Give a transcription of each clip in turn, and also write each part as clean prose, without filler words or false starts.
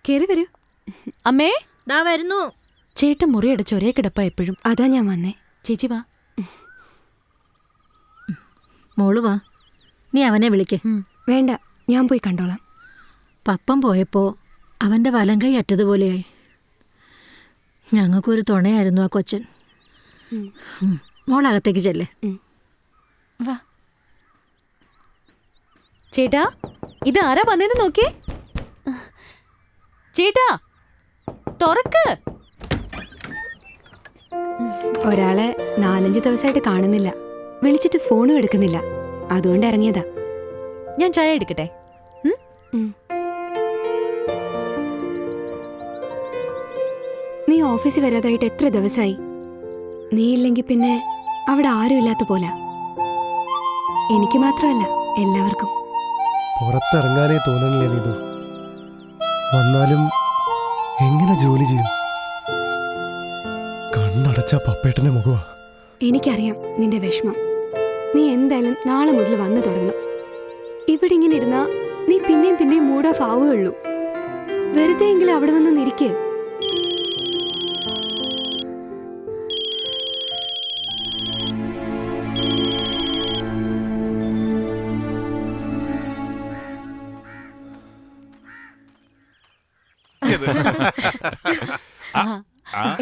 കേറി വരൂ. അമ്മേ ദാ വരുന്നു. ചേട്ടൻ മുറിയടച്ച് ഒരേ കിടപ്പ എപ്പോഴും. അതാ ഞാൻ വന്നേ. ചേച്ചി വാ. മോള് വാ, നീ അവനെ വിളിക്ക്. വേണ്ട, ഞാൻ പോയി കണ്ടോളാം. പപ്പം പോയപ്പോ അവന്റെ വലം കൈ അറ്റതുപോലെയായി. ഞങ്ങൾക്കൊരു തുണയായിരുന്നു ആ കൊച്ചൻ. മോളകത്തേക്ക് ചെല്ലേ. വാ. ചേട്ടാ, ഇത് ആരാ വന്നേന്ന് നോക്കിയേ. ചേട്ടാ തുറക്ക്. ഒരാളെ 4-5 ദിവസമായിട്ട് കാണുന്നില്ല. വിളിച്ചിട്ട് ഫോണും എടുക്കുന്നില്ല. അതുകൊണ്ട് ഇറങ്ങിയതാ. ഞാൻ ചായ എടുക്കട്ടെ? നീ ഓഫീസിൽ വരാതായിട്ട് എത്ര ദിവസമായി? നീ ഇല്ലെങ്കിൽ പിന്നെ അവിടെ ആരും ഇല്ലാത്ത പോലെ. എനിക്ക് മാത്രമല്ല, എല്ലാവർക്കും. പുറത്തിറങ്ങാനേ തോന്നണില്ലേ നീതു. വന്നാലും എങ്ങനെ ജോലി ചെയ്യും? കണ്ണടച്ച പപ്പേട്ടന്റെ മുഖമാ. എനിക്കറിയാം നിന്റെ വിഷമം. നീ എന്തായാലും നാളെ മുതൽ വന്നു തുടങ്ങണം. ഇവിടെ ഇങ്ങനെ ഇരുന്നാ നീ പിന്നെയും മൂഡ് ഓഫ് ആവുകയുള്ളൂ. വെറുതെ എങ്കിലും അവിടെ വന്നൊന്നിരിക്കേ.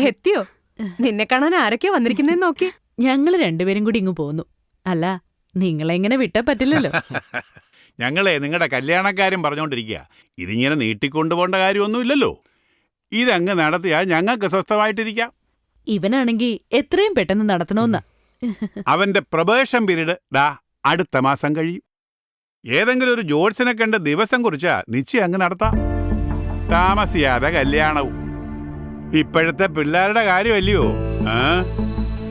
എത്തിയോ? നിന്നെ കാണാൻ ആരൊക്കെയാ വന്നിരിക്കുന്നേന്ന് നോക്കി. ഞങ്ങള് രണ്ടുപേരും കൂടി ഇങ്ങ് പോന്നു. അല്ല, നിങ്ങളെങ്ങനെ വിട്ടാ പറ്റില്ലല്ലോ. ഞങ്ങളെ നിങ്ങളുടെ കല്യാണക്കാരും പറഞ്ഞോണ്ടിരിക്കുക. ഇതിങ്ങനെ നീട്ടിക്കൊണ്ടുപോകേണ്ട കാര്യമൊന്നുമില്ലല്ലോ. ഇതങ്ങ് നടത്തിയാൽ ഞങ്ങൾക്ക് സ്വസ്ഥമായിട്ടിരിക്കാം. ഇവനാണെങ്കി എത്രയും പെട്ടെന്ന് നടത്തണമെന്നാ. അവന്റെ പ്രൊബേഷൻ പീരീഡ് അടുത്ത മാസം കഴിയും. ഏതെങ്കിലും ഒരു ജോത്സ്യനെ കണ്ട് ദിവസം കുറിച്ചാ നിശ്ചയം അങ്ങ് നടത്താം. താമസിയാതെ കല്യാണവും. ഇപ്പോഴത്തെ പിള്ളേരുടെ കാര്യമല്ലയോ.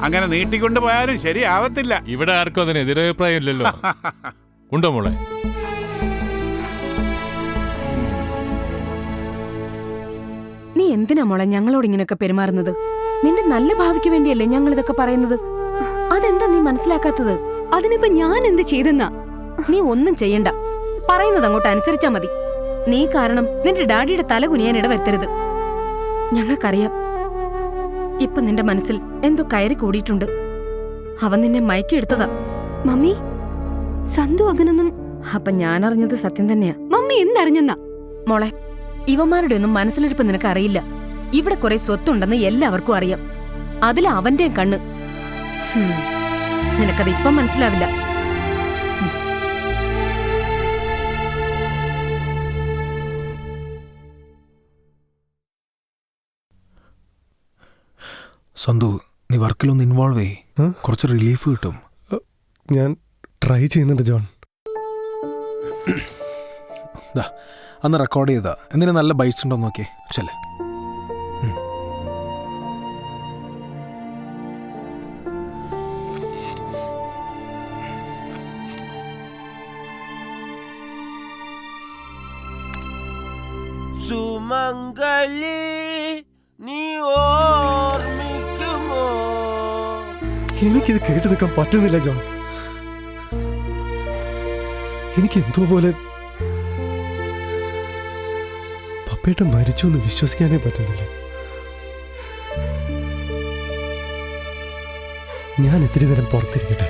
അങ്ങനെ നീട്ടിക്കൊണ്ടു പോയാലും ശരിയാവത്തില്ല. ഇവിടെ ആർക്കും അതിന് എതിരഭിപ്രായം ഇല്ലല്ലോ. ഉണ്ടോ മോളെ? നീ എന്തിനാ മോളെ ഞങ്ങളോട് ഇങ്ങനെയൊക്കെ പെരുമാറുന്നത്? നിന്റെ നല്ല ഭാവിക്ക് വേണ്ടിയല്ലേ ഞങ്ങൾ ഇതൊക്കെ പറയുന്നത്. അതെന്താ നീ മനസ്സിലാക്കാത്തത്? അതിനിപ്പോ ഞാൻ എന്ത് ചെയ്തെന്നാ? നീ ഒന്നും ചെയ്യണ്ട, പറയുന്നത് അങ്ങോട്ട് അനുസരിച്ചാ മതി. നീ കാരണം നിന്റെ ഡാഡിയുടെ തല കുനിയാൻ ഇടവരുത്തരുത്. ഞങ്ങൾക്കറിയാം ഇപ്പൊ നിന്റെ മനസ്സിൽ എന്തോ കയറി കൂടിയിട്ടുണ്ട്. അവൻ നിന്നെ മയക്കിയെടുത്തതാ. മമ്മി, സന്തു അങ്ങനൊന്നും. അപ്പൊ ഞാനറിഞ്ഞത് സത്യം തന്നെയാ. മമ്മി എന്തറിഞ്ഞെന്നാ? മോളെ, ഇവന്മാരുടെ ഒന്നും മനസ്സിലിരിപ്പ് നിനക്ക് അറിയില്ല. ഇവിടെ കുറെ സ്വത്തുണ്ടെന്ന് എല്ലാവർക്കും അറിയാം. അതിൽ അവന്റെയും കണ്ണ്. നിനക്കത് ഇപ്പം മനസ്സിലാവില്ല. സന്തു, നീ വർക്കിലൊന്ന് ഇൻവോൾവ് ചെയ്യ്. കുറച്ച് റിലീഫ് കിട്ടും. ഞാൻ ട്രൈ ചെയ്യുന്നുണ്ട് ജോൺ. അന്ന് റെക്കോർഡ് ചെയ്താ. എന്തിനാ നല്ല ബൈറ്റ്സ് ഉണ്ടോ നോക്കിയേ. ചെല്ലേ. സുമംഗലി നീ ഓർമ്മിക്കുമോ? എനിക്കിത് കേട്ടു നിൽക്കാൻ പറ്റുന്നില്ല ജോൺ. എനിക്ക് എന്തോ പോലെ പപ്പേട്ട മരിച്ചു എന്ന് വിശ്വസിക്കാനേ പറ്റുന്നില്ല. ഞാൻ ഇത്തിരി നേരം പുറത്തിരിക്കട്ടെ.